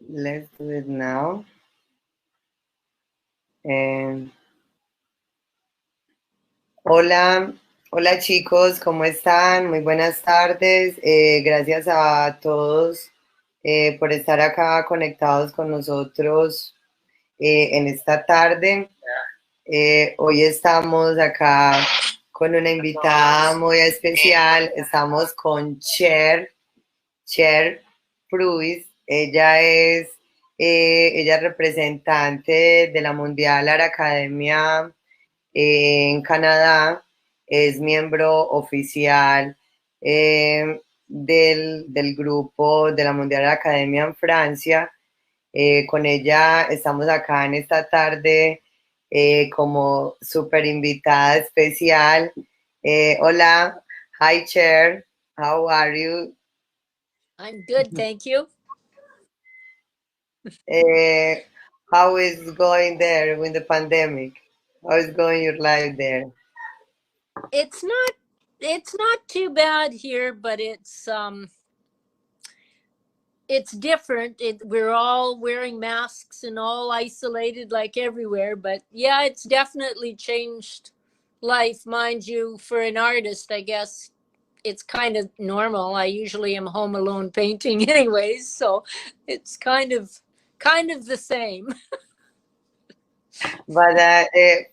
Let's do it now. Eh, hola, hola chicos, ¿cómo están? Muy buenas tardes. Gracias a todos por estar acá conectados con nosotros en esta tarde. Hoy estamos acá con una invitada muy especial. Estamos con Cher Pryus. Ella es representante de la Mundial Art Academia en Canadá, es miembro oficial del grupo de la Mundial Academia en Francia. Con ella estamos acá en esta tarde como súper invitada especial. Hola, hi Cher, how are you? I'm good, thank you. Uh, how is going there with the pandemic? How is going your life there? It's not too bad here, but it's different. We're all wearing masks and all isolated like everywhere, but yeah, it's definitely changed life, mind you. For an artist, I guess it's kind of normal. I usually am home alone painting anyways, so it's kind of the same. But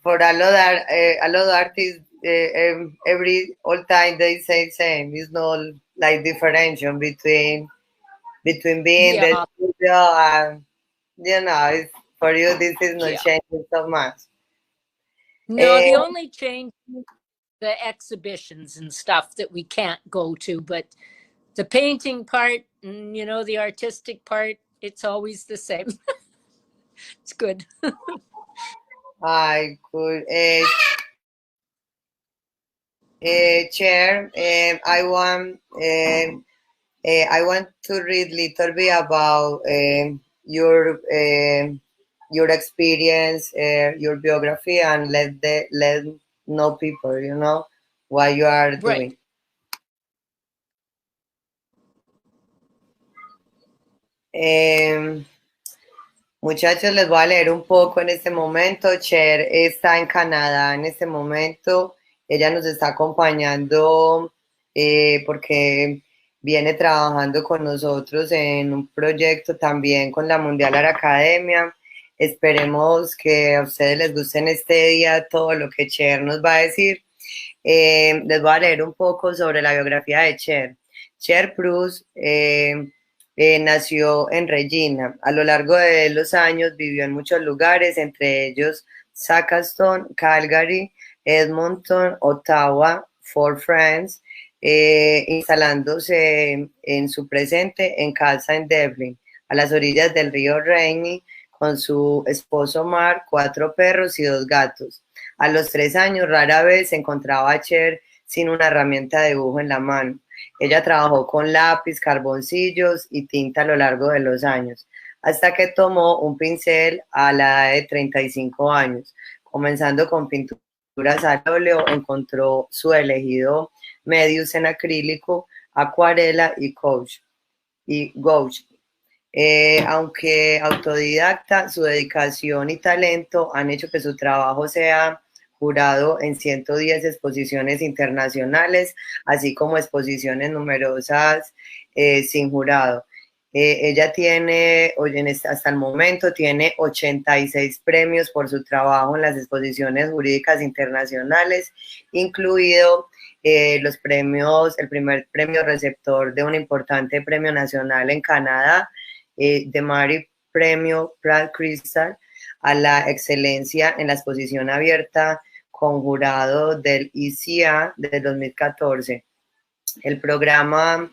for a lot of artists, every all time they say same. It's not like differentiation between being the Yeah, studio and it's, for you this is not yeah. changing so much. No, Uh, the only change the exhibitions and stuff that we can't go to, but the painting part and the artistic part, it's always the same. It's good. I could Chair. I want to read little bit about your experience, your biography, and let know people, what you are Right. doing. Eh, Muchachos, les voy a leer un poco en este momento. Cher está en Canadá en este momento. Ella nos está acompañando porque viene trabajando con nosotros en un proyecto también con la Mundial Art Academia. Esperemos que a ustedes les guste en este día todo lo que Cher nos va a decir. Les voy a leer un poco sobre la biografía de Cher. Cher Pryus nació en Regina. A lo largo de los años vivió en muchos lugares, entre ellos Saskatoon, Calgary, Edmonton, Ottawa, Fort France, instalándose en su presente en casa en Dublin, a las orillas del río Reyni, con su esposo Mark, 4 perros y 2 gatos. A los 3 años, rara vez se encontraba a Cher sin una herramienta de dibujo en la mano. Ella trabajó con lápiz, carboncillos y tinta a lo largo de los años, hasta que tomó un pincel a la edad de 35 años. Comenzando con pinturas al óleo, encontró su elegido medios en acrílico, acuarela y gouache. Aunque autodidacta, su dedicación y talento han hecho que su trabajo sea jurado en 110 exposiciones internacionales, así como exposiciones numerosas sin jurado. Ella tiene, hasta el momento, tiene 86 premios por su trabajo en las exposiciones jurídicas internacionales, incluido los premios, el primer premio receptor de un importante premio nacional en Canadá, de Mary Premio Pratt Crystal a la excelencia en la exposición abierta con jurado del ICA de 2014. El programa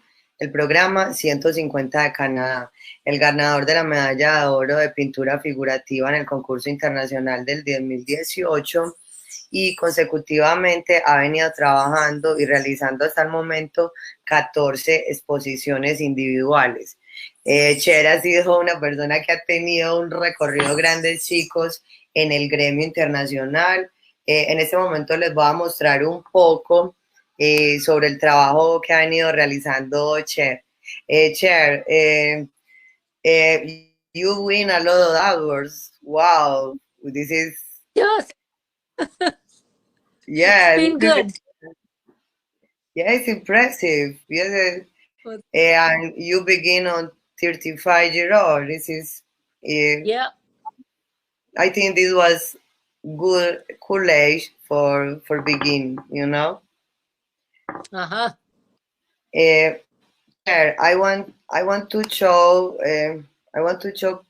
150 de Canadá, el ganador de la medalla de oro de pintura figurativa en el concurso internacional del 2018 y consecutivamente ha venido trabajando y realizando hasta el momento 14 exposiciones individuales. Cher ha sido una persona que ha tenido un recorrido grande, chicos, en el gremio internacional. En este momento les voy a mostrar un poco sobre el trabajo que ha venido realizando Cher. Cher, you win a lot of awards. Wow, this is Yes, it's yeah, been this is good. yeah, it's impressive. Yes, Well, and you begin on 35-year-old. This is, yeah. I think this was good, cool age for begin. You know. Uh-huh. Uh, Cher, I want to show I want to show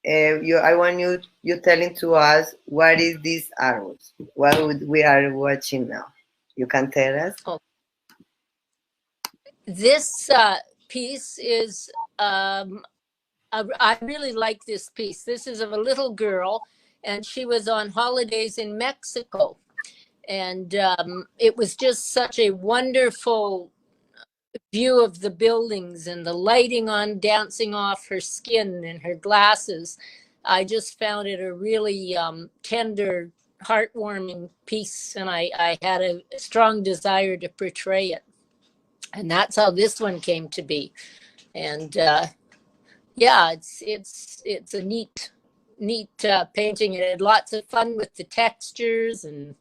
you. I want you telling to us what is this arrows. We are watching now. You can tell us. Oh, this piece is I really like this piece. This is of a little girl, and she was on holidays in Mexico. And it was just such a wonderful view of the buildings and the lighting on dancing off her skin and her glasses. I just found it a really tender, heartwarming piece, and I had a strong desire to portray it. And that's how this one came to be. And yeah, it's a neat painting. It had lots of fun with the textures and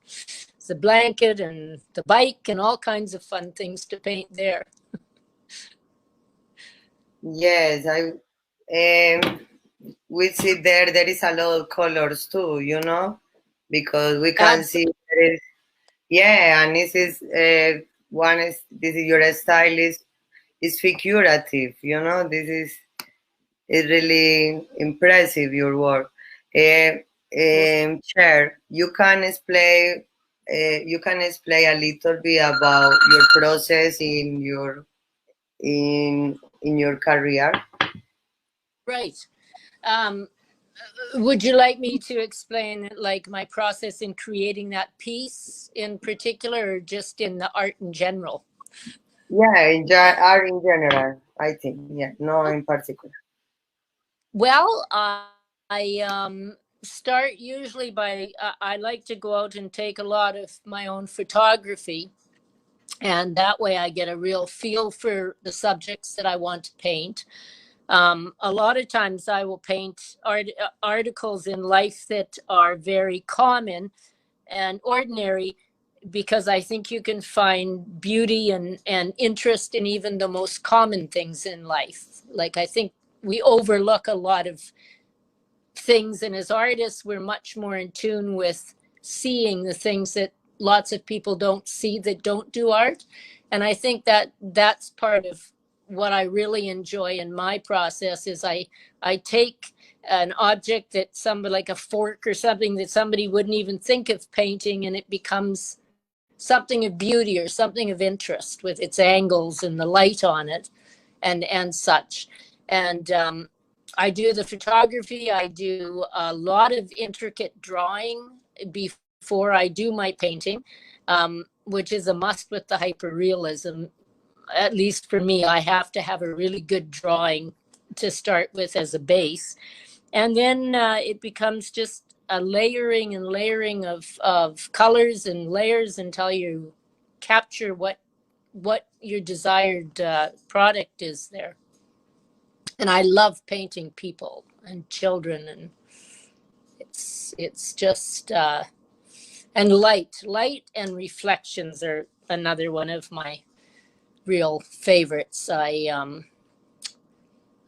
the blanket and the bike and all kinds of fun things to paint there. Yes, we see there is a lot of colors too, you know, because we can see Absolutely. there is, yeah, and this is one is this is your style is figurative, you know. This is really impressive your work. Well, Cher, you can explain a little bit about your process in your career. right. Um, would you like me to explain like my process in creating that piece in particular, or just in the art in general? Yeah, art in general, I think. Yeah, no in particular. Well, I start usually by I like to go out and take a lot of my own photography, and that way I get a real feel for the subjects that I want to paint. A lot of times I will paint articles in life that are very common and ordinary, because I think you can find beauty and interest in even the most common things in life. Like, I think we overlook a lot of things, and as artists we're much more in tune with seeing the things that lots of people don't see that don't do art. And I think that that's part of what I really enjoy in my process is I take an object that somebody, like a fork or something that somebody wouldn't even think of painting, and it becomes something of beauty or something of interest with its angles and the light on it and such. And I do the photography. I do a lot of intricate drawing before I do my painting, which is a must with the hyperrealism. At least for me, I have to have a really good drawing to start with as a base. And then it becomes just a layering and layering of colors and layers until you capture what your desired product is there. And I love painting people and children, and it's just and light and reflections are another one of my real favorites. I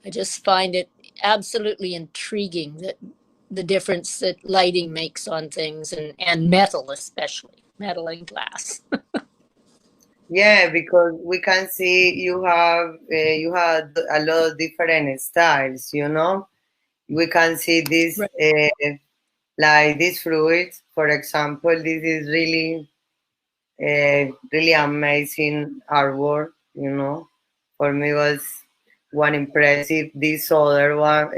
just find it absolutely intriguing that the difference that lighting makes on things, and metal, especially metal and glass. Yeah, because we can see you have a lot of different styles, you know. We can see this Right. like this fruit, for example. This is really amazing artwork, you know. For me was one impressive. This other one,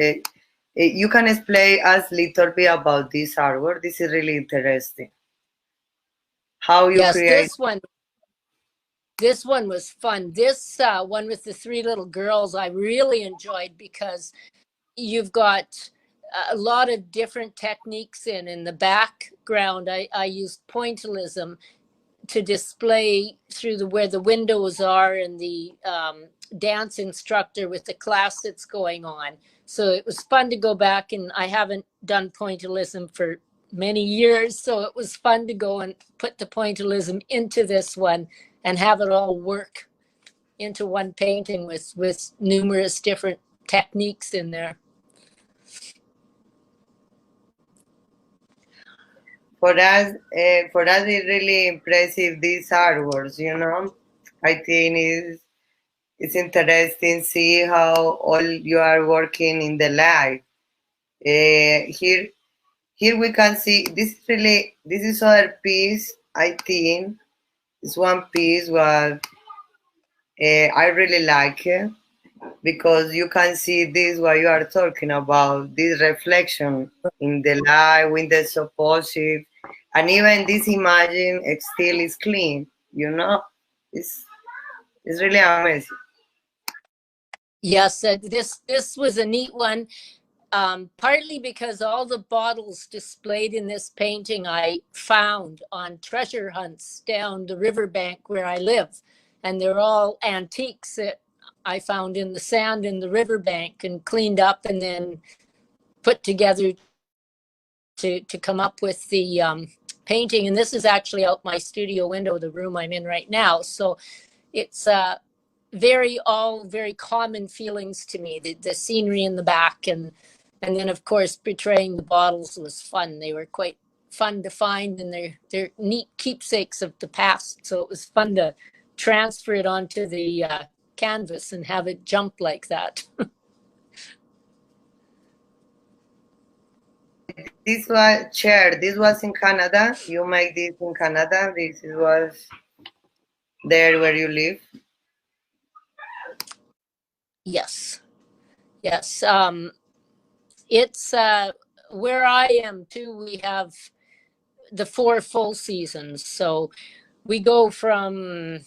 you can explain us little bit about this artwork. This is really interesting. How you Yes, create? this one was fun. This one with the three little girls I really enjoyed, because you've got a lot of different techniques in the background. I used pointillism to display through where the windows are, and the dance instructor with the class that's going on. So it was fun to go back, and I haven't done pointillism for many years, so it was fun to go and put the pointillism into this one and have it all work into one painting with numerous different techniques in there. For us, it's really impressive, these artworks, you know. I think it's interesting see how all you are working in the light. Here we can see this is other piece. I think it's one piece what I really like it, because you can see this what you are talking about, this reflection in the light, with the so positive, and even this imagine it still is clean, you know. It's really amazing. Yes, this was a neat one. Partly because all the bottles displayed in this painting I found on treasure hunts down the riverbank where I live. And they're all antiques that I found in the sand in the riverbank and cleaned up and then put together to come up with the painting. And this is actually out my studio window, the room I'm in right now. So it's all very common feelings to me, the scenery in the back, and then of course portraying the bottles was fun. They were quite fun to find, and they're neat keepsakes of the past, so it was fun to transfer it onto the canvas and have it jump like that. This was Cher. This was in Canada. You make this in Canada. This was there where you live. Yes. It's where I am too. We have the 4 full seasons, so we go from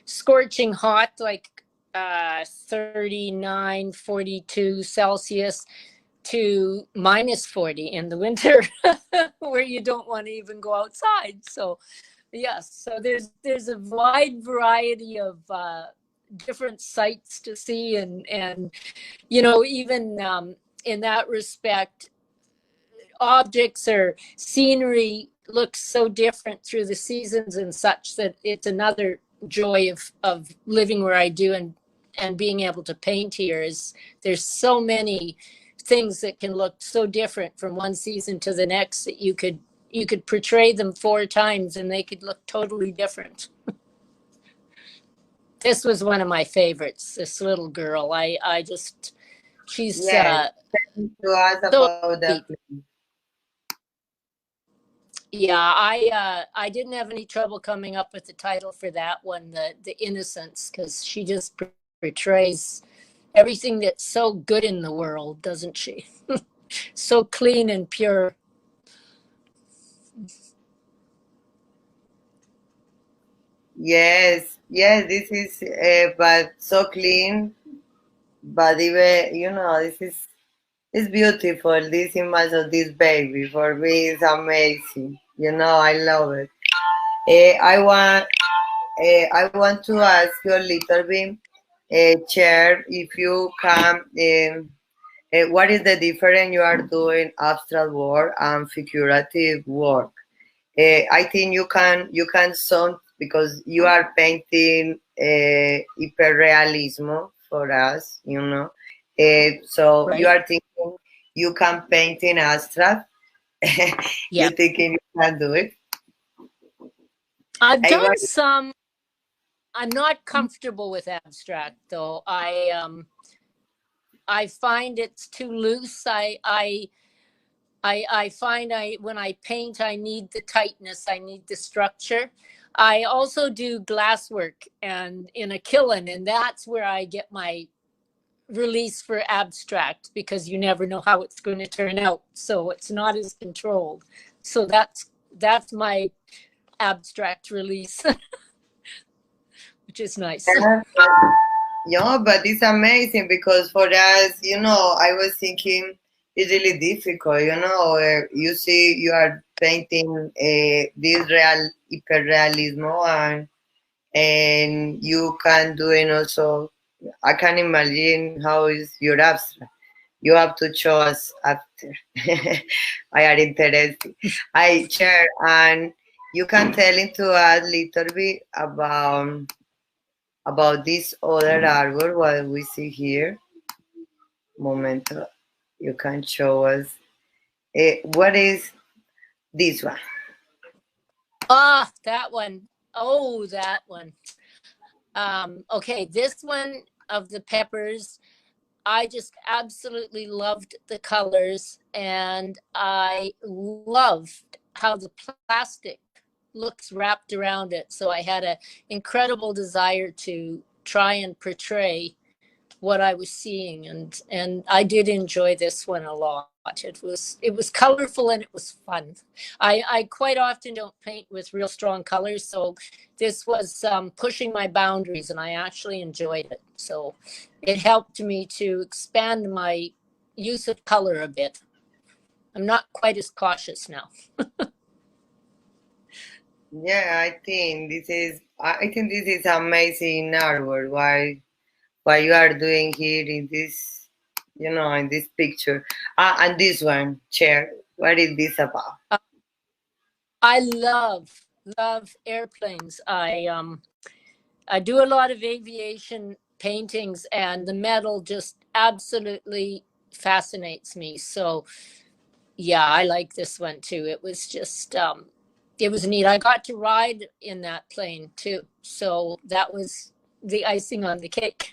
scorching hot, like 39, 42 Celsius, to minus 40 in the winter, where you don't want to even go outside. So yes, so there's a wide variety of different sights to see, and you know, even in that respect, objects or scenery looks so different through the seasons and such, that it's another joy of living where I do and being able to paint here. Is there's so many things that can look so different from one season to the next that you could portray them 4 times and they could look totally different. This was one of my favorites, this little girl. She's to us about that. Yeah, I didn't have any trouble coming up with the title for that one, the Innocence, because she just portrays everything that's so good in the world, doesn't she? So clean and pure. Yes, this is but so clean, but even, you know, it's beautiful. This image of this baby for me is amazing. You know, I love it. I want to ask you a little bit, Cher, if you can. What is the difference you are doing abstract work and figurative work? I think you can some, because you are painting hyperrealismo for us, you know. So right. You are thinking you can paint in abstract. Yeah. You thinking you can do it? I've done some. I'm not comfortable with abstract though. I find it's too loose. I find when I paint, I need the tightness, I need the structure. I also do glass work and in a kiln, and that's where I get my release for abstract, because you never know how it's going to turn out. So it's not as controlled. So that's my abstract release, which is nice. Yeah, but it's amazing, because for us, you know, I was thinking it's really difficult, you know. You see, you are painting this hyperrealismo, and you can do it also. I can imagine how is your abstract. You have to show us after. I are interested. I Cher, and you can tell into us a little bit about this other artwork what we see here. Momento, you can show us. What is this one? Ah, that one. Oh, that one. Okay, this one of the peppers, I just absolutely loved the colors, and I loved how the plastic looks wrapped around it. So I had an incredible desire to try and portray what I was seeing, and I did enjoy this one a lot. It was colorful and it was fun. I quite often don't paint with real strong colors, so this was pushing my boundaries, and I actually enjoyed it. So it helped me to expand my use of color a bit. I'm not quite as cautious now. Yeah, I think this is amazing artwork. What you are doing here in this, in this picture. And this one, Cher. What is this about? I love airplanes. I do a lot of aviation paintings, and the metal just absolutely fascinates me. So yeah, I like this one too. It was just it was neat. I got to ride in that plane too. So that was the icing on the cake.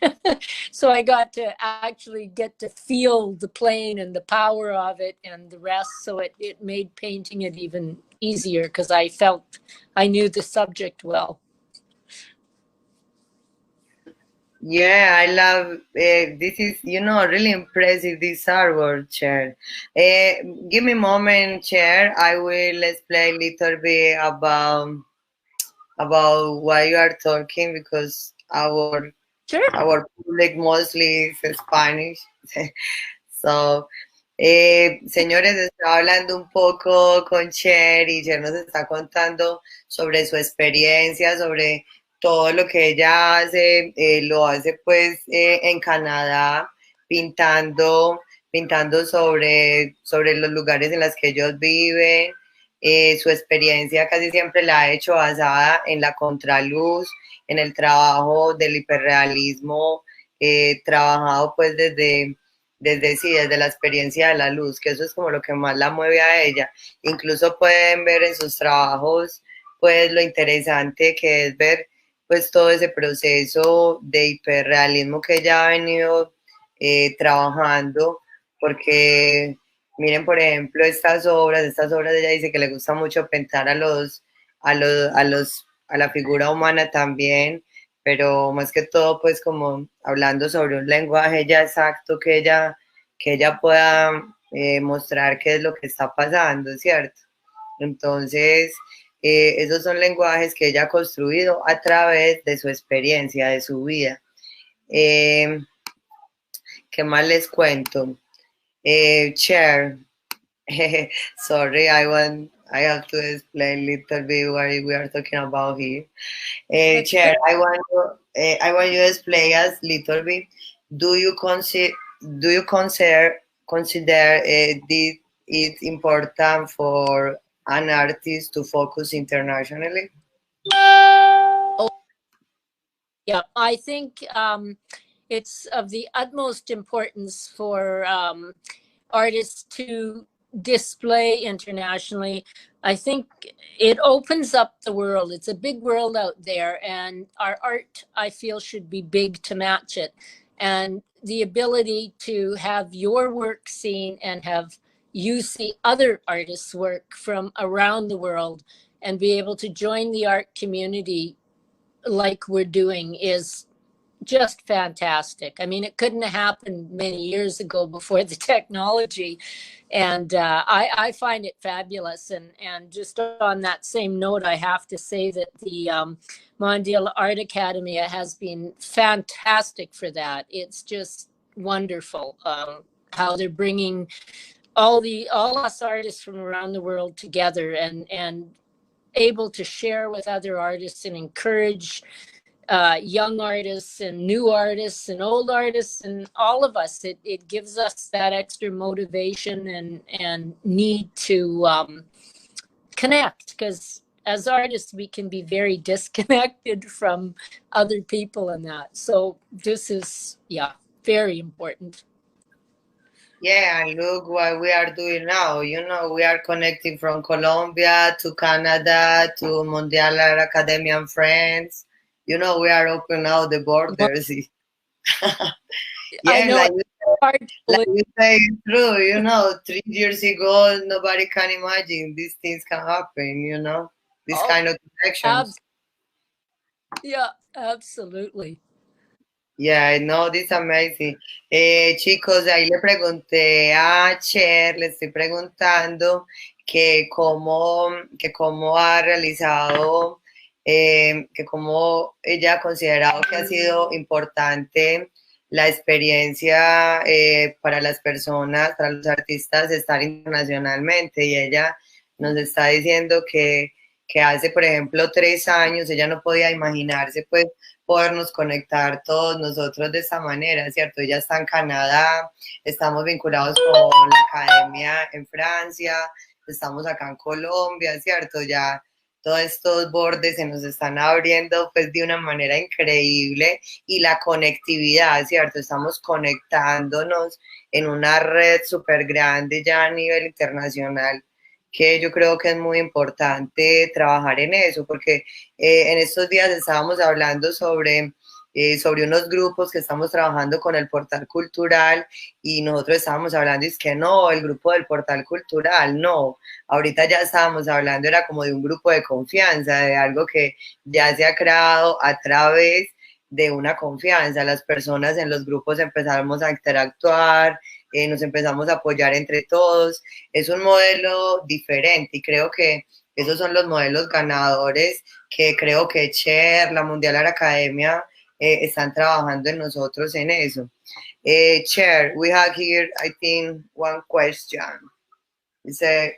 So I got to actually get to feel the plane and the power of it and the rest. So it made painting it even easier because I felt I knew the subject well. Yeah, I love this is really impressive this artwork, Cher. Give me a moment, Cher. I will explain a little bit about why you are talking because Sure. our public mostly is Spanish. So, señores, estaba hablando un poco con Cher y Cher nos está contando sobre su experiencia, sobre todo lo que ella hace, lo hace pues en Canadá, pintando sobre los lugares en los que ellos viven. Su experiencia casi siempre la ha hecho basada en la contraluz, en el trabajo del hiperrealismo, trabajado pues desde la experiencia de la luz, que eso es como lo que más la mueve a ella. Incluso pueden ver en sus trabajos, pues lo interesante que es ver pues todo ese proceso de hiperrealismo que ella ha venido trabajando, porque miren, por ejemplo, estas obras ella dice que le gusta mucho pintar a la figura humana también, pero más que todo, pues como hablando sobre un lenguaje ya exacto que ella pueda mostrar qué es lo que está pasando, ¿cierto? Entonces, esos son lenguajes que ella ha construido a través de su experiencia, de su vida. ¿Qué más les cuento? Cher, sorry, I have to explain a little bit what we are talking about here. Cher, I want you to explain us a little bit. Do you consider it important for an artist to focus internationally? Oh, yeah, I think it's of the utmost importance for artists to display internationally. I think it opens up the world. It's a big world out there, and our art, I feel, should be big to match it. And the ability to have your work seen and have you see other artists' work from around the world and be able to join the art community like we're doing is just fantastic. I mean, it couldn't have happened many years ago before the technology, and I find it fabulous. And just on that same note, I have to say that the Mondial Art Academy has been fantastic for that. It's just wonderful how they're bringing all us artists from around the world together, and able to share with other artists and encourage young artists and new artists and old artists and all of us. It gives us that extra motivation and need to connect, because as artists we can be very disconnected from other people and that. So this is, yeah, very important. Yeah, and look what we are doing now. You know, we are connecting from Colombia to Canada to Mondial Academia and France. You know, we are opening now the borders. I Yeah, know it's hard to like believe. you say, it's true. You know, 3 years ago, nobody can imagine these things can happen. You know, this Oh, kind of connections. yeah, absolutely. Yeah, I know, this is amazing. Chicos, ahí le pregunté a Cher, le estoy preguntando que cómo ha realizado, que cómo ella ha considerado que ha sido importante la experiencia para las personas, para los artistas, estar internacionalmente. Y ella nos está diciendo que hace, por ejemplo, 3 años ella no podía imaginarse, pues, podernos conectar todos nosotros de esta manera, ¿cierto? Ella está en Canadá, estamos vinculados con la academia en Francia, estamos acá en Colombia, ¿cierto? Ya todos estos bordes se nos están abriendo pues de una manera increíble, y la conectividad, ¿cierto? Estamos conectándonos en una red súper grande ya a nivel internacional, que yo creo que es muy importante trabajar en eso, porque en estos días estábamos hablando sobre unos grupos que estamos trabajando con el portal cultural, y nosotros estábamos hablando, y es que no, el grupo del portal cultural, no, ahorita ya estábamos hablando, era como de un grupo de confianza, de algo que ya se ha creado a través de una confianza. Las personas en los grupos empezamos a interactuar, nos empezamos a apoyar entre todos. Es un modelo diferente, y creo que esos son los modelos ganadores que creo que Cher, la Mundial Academia, están trabajando en nosotros en eso. Cher, we have here, I think, one question. Dice,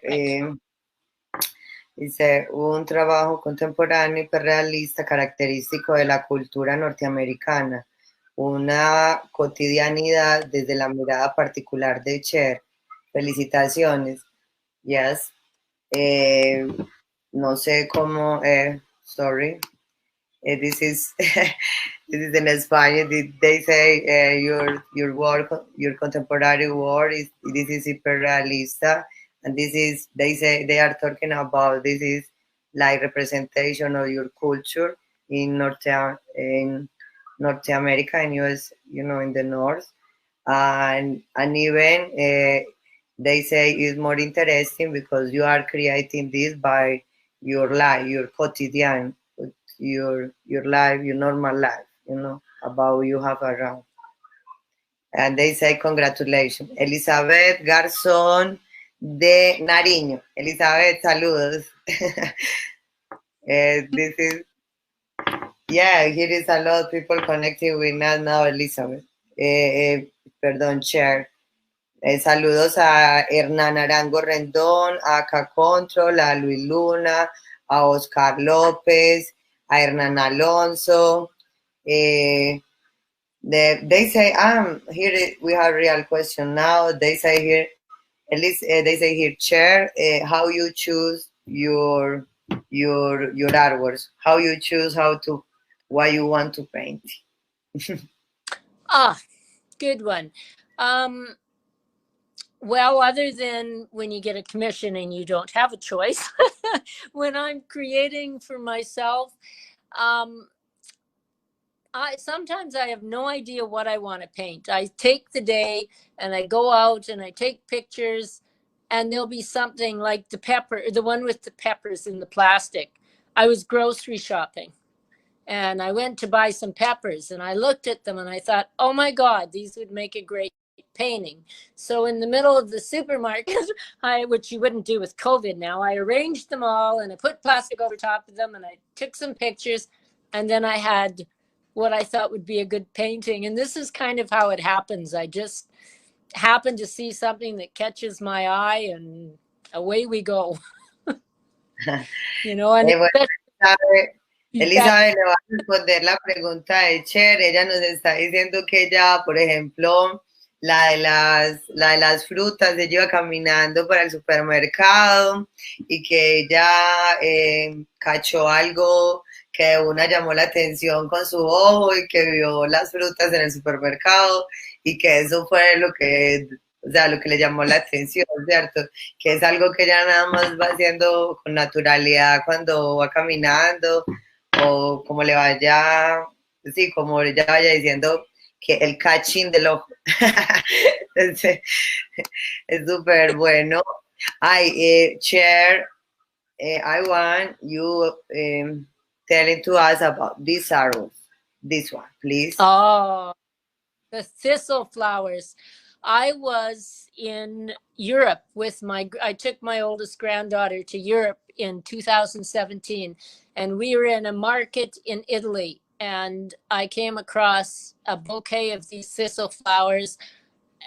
dice, un trabajo contemporáneo hiperrealista característico de la cultura norteamericana, una cotidianidad desde la mirada particular de Cher. Felicitaciones. Yes. No sé cómo, sorry. This is this is in Spanish. They say your work, your contemporary work is this is hyperrealista, and this is, they say, they are talking about, this is like representation of your culture in North America, in US, you know, in the north, and even they say it's more interesting because you are creating this by your life, your quotidian, your life, your normal life, you know, about you have around. And they say congratulations. Elizabeth Garzón de Nariño. Elizabeth, saludos. This is, yeah, here is a lot of people connecting with us now, Elizabeth. Perdón, Cher. Saludos a Hernán Arango Rendón, a K-Control, a Luis Luna, a Oscar López, a Hernán Alonso. They say, here we have a real question now. They say here, at least they say here, Cher, how you choose your artworks, how you choose what you want to paint. Good one. Well, other than when you get a commission and you don't have a choice, when I'm creating for myself, sometimes I have no idea what I want to paint. I take the day and I go out and I take pictures, and there'll be something like the one with the peppers in the plastic. I was grocery shopping and I went to buy some peppers, and I looked at them and I thought, oh my God, these would make a great painting. So in the middle of the supermarket, which you wouldn't do with COVID now, I arranged them all and I put plastic over top of them and I took some pictures, and then I had what I thought would be a good painting. And this is kind of how it happens. I just happen to see something that catches my eye, and away we go. You know, and Bueno, that, Elizabeth le va a responder la pregunta de Cher. Ella nos está diciendo que ella, por ejemplo, la de las frutas, ella iba caminando para el supermercado y que ella cachó algo que de una llamó la atención con su ojo y que vio las frutas en el supermercado y que eso fue lo que, o sea, lo que le llamó la atención, ¿cierto? Que es algo que ella nada más va haciendo con naturalidad cuando va caminando o como le vaya, sí, como ella vaya diciendo que el catching del ojo. Entonces, es súper bueno. Ay, Cher, I want you telling to us about this arrow. This one, please. oh, the thistle flowers. I was in Europe with I took my oldest granddaughter to Europe in 2017, and we were in a market in Italy, and I came across a bouquet of these thistle flowers,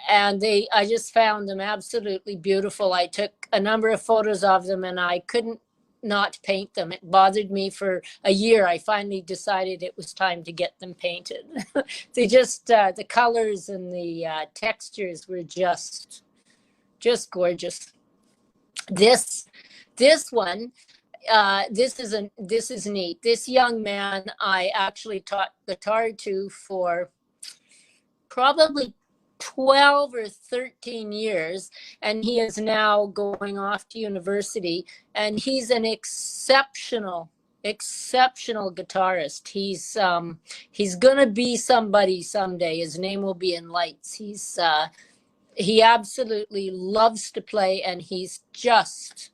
and I just found them absolutely beautiful. I took a number of photos of them, and I couldn't not paint them. It bothered me for a year. I finally decided it was time to get them painted. They just the colors and the textures were just gorgeous. This one, this is neat. This young man I actually taught guitar to for probably 12 or 13 years, and he is now going off to university, and he's an exceptional guitarist. He's gonna be somebody someday. His name will be in lights. He absolutely loves to play, and he's just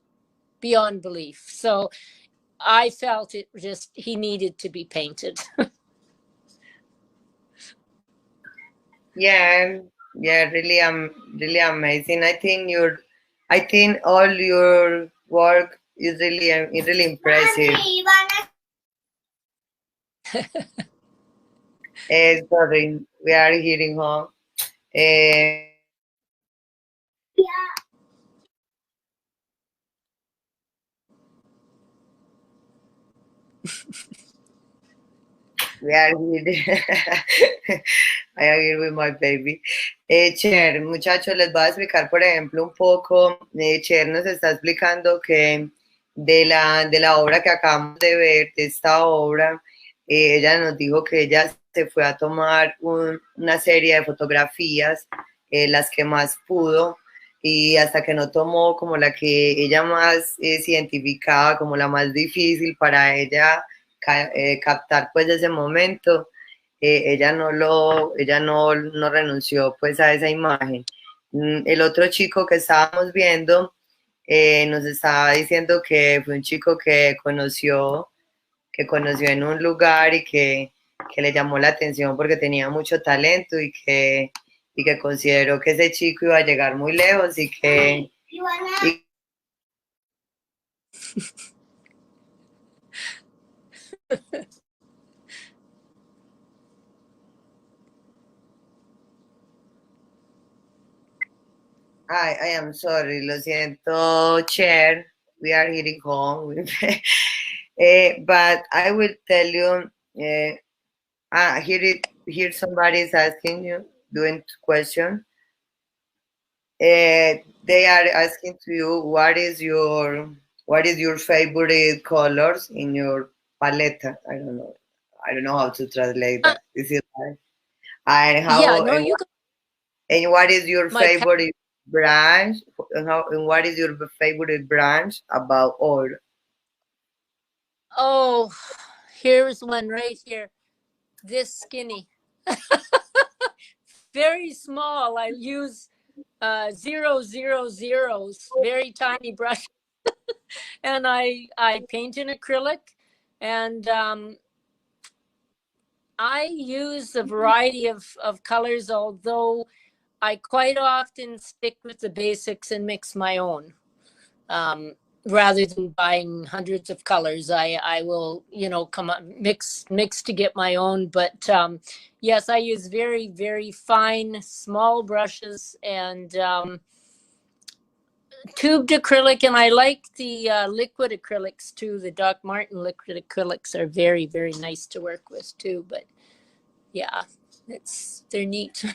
beyond belief. So I felt he needed to be painted. Yeah, really, really amazing. I think all your work is really impressive. Sorry, we are hearing home. We are here. I agree with my baby. Cher, muchachos, les voy a explicar, por ejemplo, un poco. Cher nos está explicando que de la obra que acabamos de ver, de esta obra, ella nos dijo que ella se fue a tomar una serie de fotografías, las que más pudo, y hasta que no tomó como la que ella más se identificaba como la más difícil para ella captar pues de ese momento, ella no renunció pues a esa imagen. El otro chico que estábamos viendo nos estaba diciendo que fue un chico que conoció en un lugar y que le llamó la atención porque tenía mucho talento y que consideró que ese chico iba a llegar muy lejos y que... I am sorry, lo siento, Cher. We are heading home. But I will tell you, here somebody is asking you, doing question. They are asking to you, what is your favorite colors in your palette? I don't know how to translate that. Is it right? And how? Yeah, no, and what is your favorite branch? And what is your favorite branch about oil? Oh, here's one right here. This skinny. Very small. I use 000s, very tiny brush. And I paint in acrylic, and I use a variety of colors, although I quite often stick with the basics and mix my own. rather than buying hundreds of colors, I will, you know, come up mix to get my own. But yes, I use very, very fine, small brushes and tubed acrylic, and I like the liquid acrylics too. The Doc Martin liquid acrylics are very, very nice to work with too. But yeah, they're neat.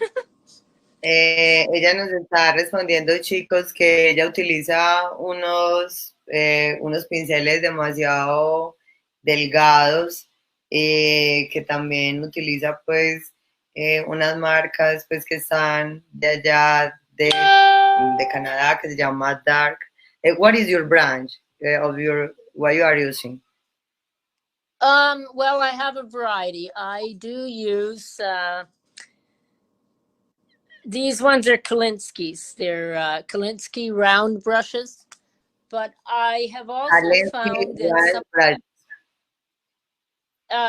Ella nos está respondiendo, chicos, que ella utiliza unos pinceles demasiado delgados, que también utiliza pues unas marcas pues que están de allá de Canadá, que se llama Dark. What is your brand of what you are using? Well, I have a variety. I do use these ones are Kolinsky's. They're Kolinsky round brushes. But I have also found that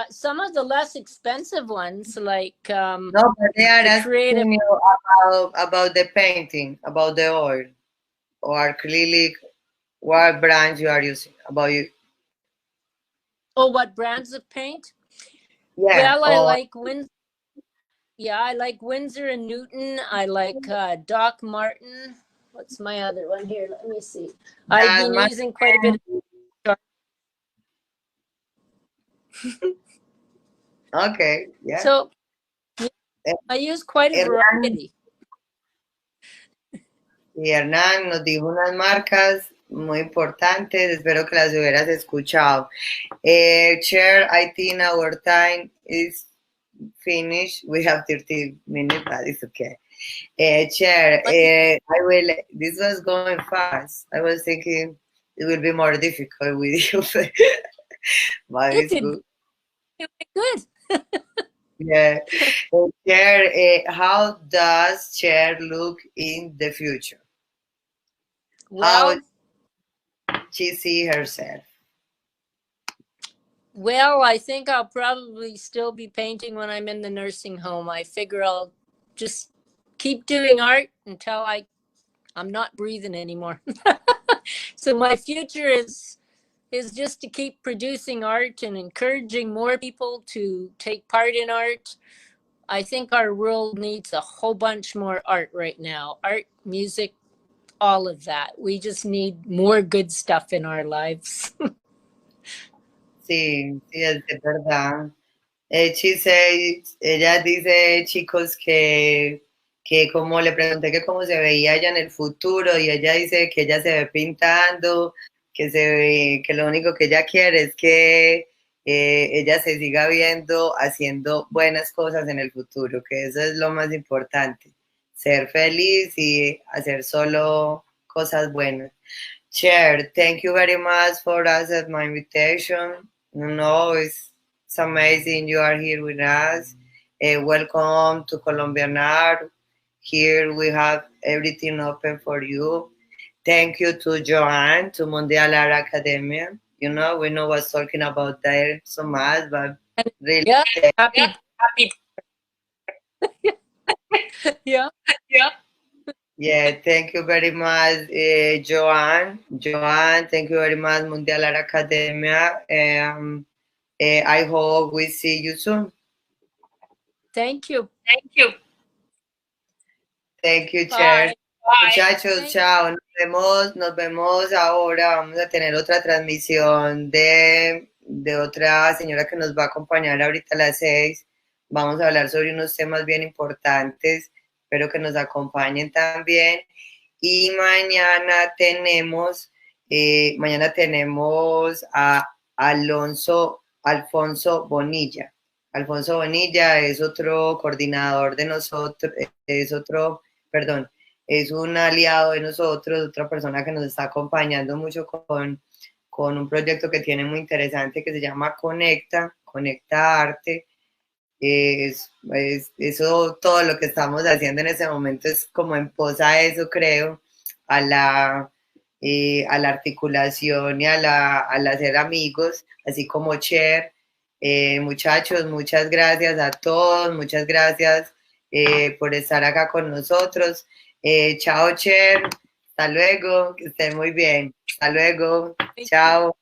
some of the less expensive ones, like no, but they are asking you about the painting, about the oil or acrylic. What brands you are using? About you? Oh, what brands of paint? Yeah. Well, I like Windsor. Yeah, I like Winsor and Newton. I like Doc Martin. What's my other one here? Let me see. I've been using quite a bit of Okay, yeah. So I use quite a variety. Y Hernán nos dijo unas marcas muy importantes, espero que las hubieras escuchado. Cher, I think our time is finished. We have 30 minutes, but it's okay. Cher, this was going fast. I was thinking it will be more difficult with you, but it's good. Good. Yeah. Cher, how does Cher look in the future? Well, how she see herself? Well, I think I'll probably still be painting when I'm in the nursing home. I figure I'll just keep doing art until I'm not breathing anymore. So my future is just to keep producing art and encouraging more people to take part in art. I think our world needs a whole bunch more art right now. Art, music, all of that. We just need more good stuff in our lives. Sí, es verdad. Ella dice, chicos, que como le pregunté que cómo se veía ella en el futuro, y ella dice que ella se ve pintando, que lo único que ella quiere es que ella se siga viendo haciendo buenas cosas en el futuro, que eso es lo más importante, ser feliz y hacer solo cosas buenas. Cher, thank you very much for accepting my invitation. No, it's amazing you are here with us. Welcome to Colombianart. Here we have everything open for you. Thank you to Joanne, to Mondial Art Academia. You know, we know what's talking about there so much, but really happy. Yeah. Yeah, thank you very much, Joanne. Joanne, thank you very much, Mondial Art Academia. I hope we see you soon. Thank you. Thank you, Cher. Muchachos, chao. Nos vemos ahora. Vamos a tener otra transmisión de otra señora que nos va a acompañar ahorita a las 6. Vamos a hablar sobre unos temas bien importantes. Espero que nos acompañen también. Y mañana tenemos a Alfonso Bonilla. Alfonso Bonilla es otro coordinador de nosotros, es un aliado de nosotros, otra persona que nos está acompañando mucho con un proyecto que tiene muy interesante que se llama Conecta Arte. Eso, todo lo que estamos haciendo en ese momento es como en pos a eso, creo, a la articulación y al hacer amigos, así como Cher. Muchachos, muchas gracias a todos, muchas gracias por estar acá con nosotros. Chao, Cher, Hasta luego, que estén muy bien. Hasta luego. Chao.